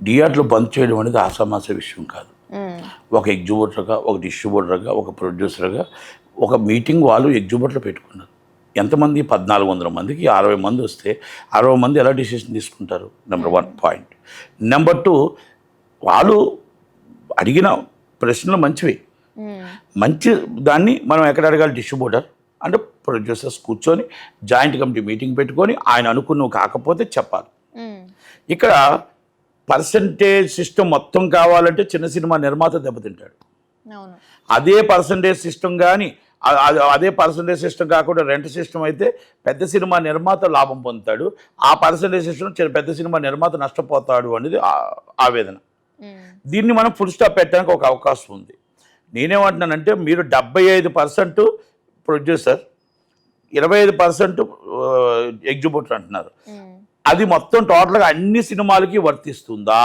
థియేటర్లు బంద్ చేయడం అనేది ఆసామాస విషయం కాదు. ఒక ఎగ్జిబ్యూటర్గా, ఒక డిస్ట్రిబ్యూటర్గా, ఒక ప్రొడ్యూసర్గా ఒక మీటింగ్ వాళ్ళు ఎగ్జిబ్యూటర్లో పెట్టుకున్నారు. ఎంతమంది 1400 మందికి 60 మంది వస్తే 60 మంది ఎలా డిసిషన్ తీసుకుంటారు? Number 1 point. నెంబర్ 2, వాళ్ళు అడిగిన ప్రశ్నలు మంచివి. మంచి దాన్ని మనం ఎక్కడ అడగాలి? డిస్ట్రిబ్యూటర్ అంటే ప్రొడ్యూసర్స్ కూర్చొని జాయింట్ కమిటీ మీటింగ్ పెట్టుకొని ఆయన అనుకున్నవి కాకపోతే చెప్పాలి. ఇక్కడ పర్సంటేజ్ సిస్టమ్ మొత్తం కావాలంటే చిన్న సినిమా నిర్మాత దెబ్బతింటాడు. అదే పర్సంటేజ్ సిస్టమ్ కానీ అదే పర్సంటేజ్ సిస్టమ్ కాకుండా రెంట్ సిస్టమ్ అయితే పెద్ద సినిమా నిర్మాత లాభం పొందుతాడు. ఆ పర్సంటేజ్ సిస్టమ్ పెద్ద సినిమా నిర్మాత నష్టపోతాడు అనేది ఆవేదన. దీన్ని మనం ఫుల్ స్టాప్ పెట్టడానికి ఒక అవకాశం ఉంది. నేనేమంటున్నానంటే మీరు 75% ప్రొడ్యూసర్, 25% ఎగ్జిబ్యూటర్ అంటున్నారు. అది మొత్తం టోటల్గా అన్ని సినిమాలకి వర్తిస్తుందా?